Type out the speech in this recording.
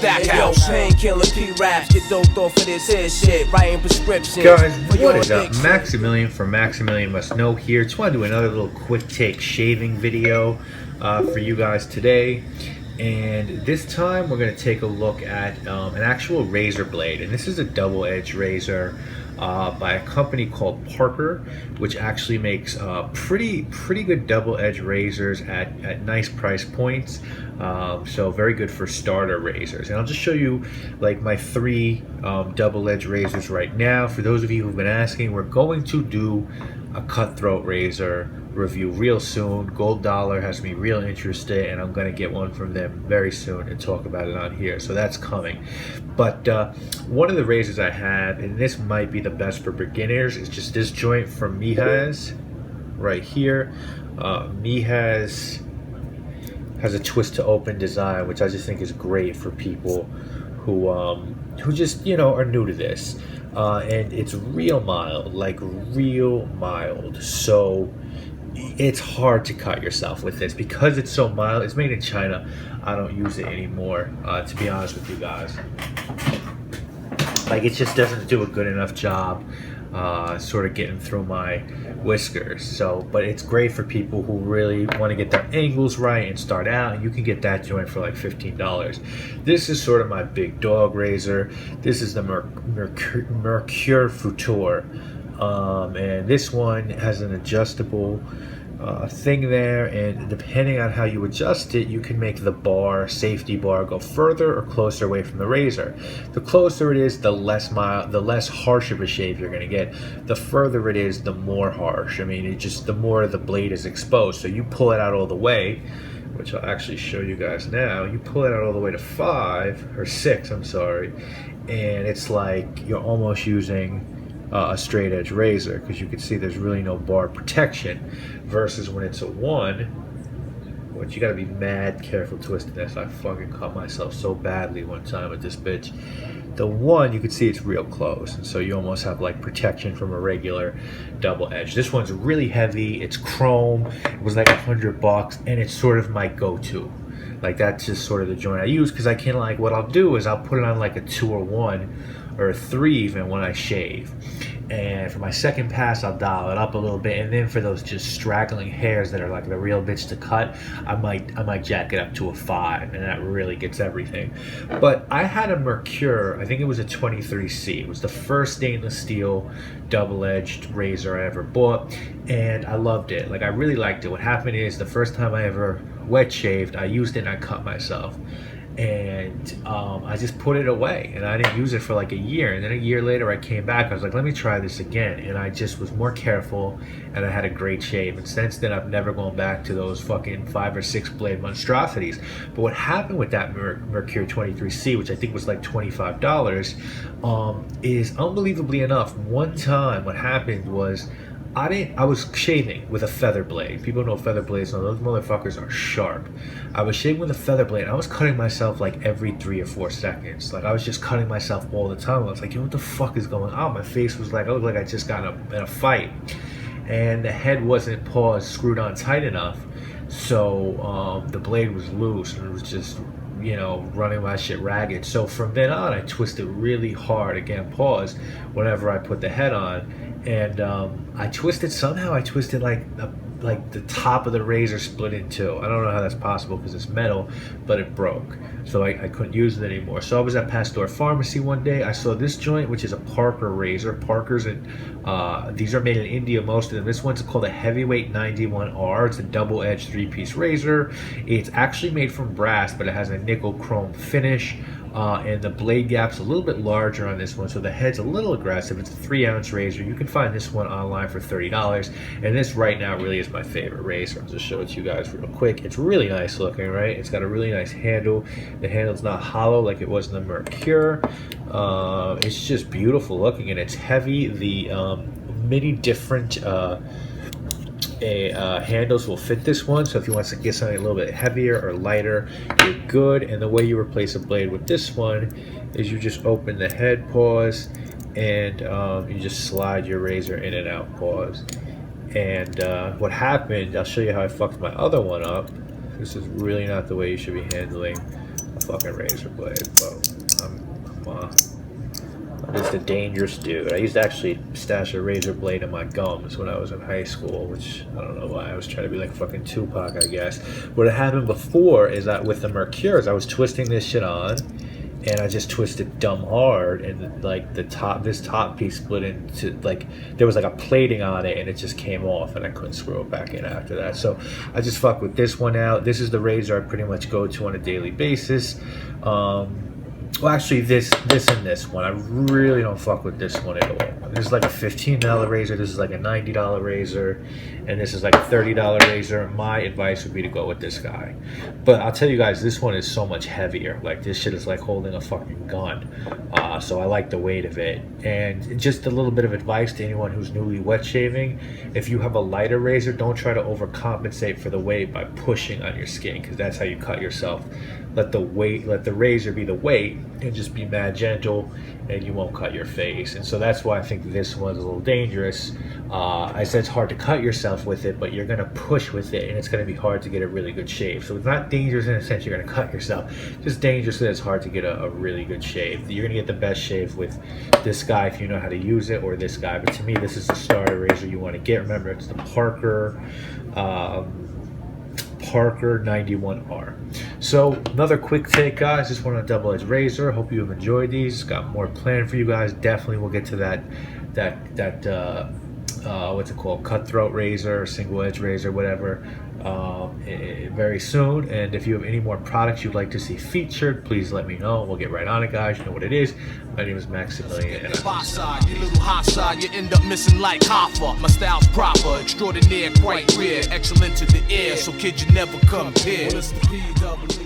Stack house. Painkiller P-raps, get doped off of this here shit. Writing prescriptions. Guys, what is up? Maximilian from Maximilian Must Know here. Just want to do another little quick take shaving video for you guys today. And this time we're going to take a look at an actual razor blade. And this is a double-edged razor by a company called Parker, which actually makes pretty good double-edged razors at nice price points. So very good for starter razors. And I'll just show you like my three double-edged razors right now. For those of you who've been asking, we're going to do a cutthroat razor review real soon. Gold Dollar has me real interested, and I'm going to get one from them very soon and talk about it on here. So that's coming. But one of the razors I have, and this might be the best for beginners, is just this joint from Heusler right here. Heusler has a twist to open design, which I just think is great for people who just, you know, are new to this. And it's real mild, like real mild. So it's hard to cut yourself with this because it's so mild. It's made in China. I don't use it anymore, to be honest with you guys. Like, it just doesn't do a good enough job sort of getting through my whiskers. So, but it's great for people who really want to get their angles right and start out, and you can get that joint for like $15. This is sort of my big dog razor. This is the Mercure Futur. And this one has an adjustable thing there, and depending on how you adjust it, you can make the safety bar go further or closer away from the razor. The closer it is, the less mild, the less harsh of a shave you're going to get. The further it is, the more harsh. I mean, the more the blade is exposed. So you pull it out all the way, which I'll actually show you guys now. You pull it out all the way to 5 or 6, I'm sorry, and it's like you're almost using a straight edge razor, because you can see there's really no bar protection, versus when it's a 1, which you gotta be mad careful twisting this. I fucking cut myself so badly one time with this bitch. The 1, you can see it's real close, and so you almost have like protection from a regular double edge. This one's really heavy, it's chrome, it was like $100, and it's sort of my go-to. Like, that's just sort of the joint I use, because I can, like, what I'll do is I'll put it on like a 2 or 1 or a 3 even when I shave, and for my second pass I'll dial it up a little bit, and then for those just straggling hairs that are like the real bitch to cut, I might jack it up to a 5, and that really gets everything. But I had a Mercure, I think it was a 23C. It was the first stainless steel double-edged razor I ever bought, and I loved it. Like, I really liked it. What happened is, the first time I ever wet shaved, I used it and I cut myself, and I just put it away, and I didn't use it for like a year. And then a year later I came back, I was like, let me try this again, and I just was more careful, and I had a great shave. And since then I've never gone back to those fucking 5 or 6 blade monstrosities. But what happened with that Mercure 23C, which I think was like $25, is unbelievably enough, one time what happened was I was shaving with a feather blade. People know feather blades, no, those motherfuckers are sharp. I was shaving with a feather blade, and I was cutting myself like every 3 or 4 seconds. Like, I was just cutting myself all the time. I was like, yo, what the fuck is going on? My face was like, I looked like I just got in a fight. And the head wasn't screwed on tight enough. So the blade was loose, and it was just, you know, running my shit ragged. So from then on, I twisted really hard, again, whenever I put the head on. And I twisted like the top of the razor split in 2. I don't know how that's possible because it's metal, but it broke. So I couldn't use it anymore. So I was at Pasteur Pharmacy one day. I saw this joint, which is a Parker razor. Parker's, these are made in India, most of them. This one's called a Heavyweight 91R. It's a double-edged 3-piece razor. It's actually made from brass, but it has a nickel chrome finish. And the blade gap's a little bit larger on this one, so the head's a little aggressive. It's a 3-ounce razor. You can find this one online for $30, and this right now really is my favorite razor. I'll just show it to you guys real quick. It's really nice looking, right? It's got a really nice handle. The handle's not hollow like it was in the Mercure. It's just beautiful looking, and it's heavy. The many different handles will fit this one, so if you want to get something a little bit heavier or lighter, you're good. And the way you replace a blade with this one is you just open the head, and you just slide your razor in and out, and what happened, I'll show you how I fucked my other one up. This is really not the way you should be handling a fucking razor blade, but I'm just a dangerous dude. I used to actually stash a razor blade in my gums when I was in high school, which I don't know why. I was trying to be like fucking Tupac, I guess. What had happened before is that with the Mercures, I was twisting this shit on, and I just twisted dumb hard, and like this top piece split into, like, there was like a plating on it, and it just came off, and I couldn't screw it back in after that. So I just fuck with this one out. This is the razor I pretty much go to on a daily basis. Well, actually, this and this one, I really don't fuck with this one at all. This is like a $15 razor. This is like a $90 razor, and this is like a $30 razor. My advice would be to go with this guy. But I'll tell you guys, this one is so much heavier. Like, this shit is like holding a fucking gun. So I like the weight of it. And just a little bit of advice to anyone who's newly wet shaving: if you have a lighter razor, don't try to overcompensate for the weight by pushing on your skin, because that's how you cut yourself. Let the razor be the weight, and just be mad gentle, and you won't cut your face. And so that's why I think this one's a little dangerous. I said it's hard to cut yourself with it, but you're gonna push with it, and it's gonna be hard to get a really good shave. So it's not dangerous in a sense you're gonna cut yourself, just dangerous that it's hard to get a really good shave. You're gonna get the best shave with this guy if you know how to use it, or this guy. But to me, this is the starter razor you want to get. Remember, it's the Parker 91R. So another quick take, guys. Just want a double-edged razor. Hope you have enjoyed these. Got more planned for you guys. Definitely we'll get to that what's it called, cutthroat razor, single edge razor, whatever, very soon. And if you have any more products you'd like to see featured, please let me know. We'll get right on it, guys. You know what it is. My name is Maximilian, and you little hot side, you end up missing like Hoffa. My style's proper, extraordinaire, quite rare, excellent to the air. So kid, you never compare. Well, it's the PW.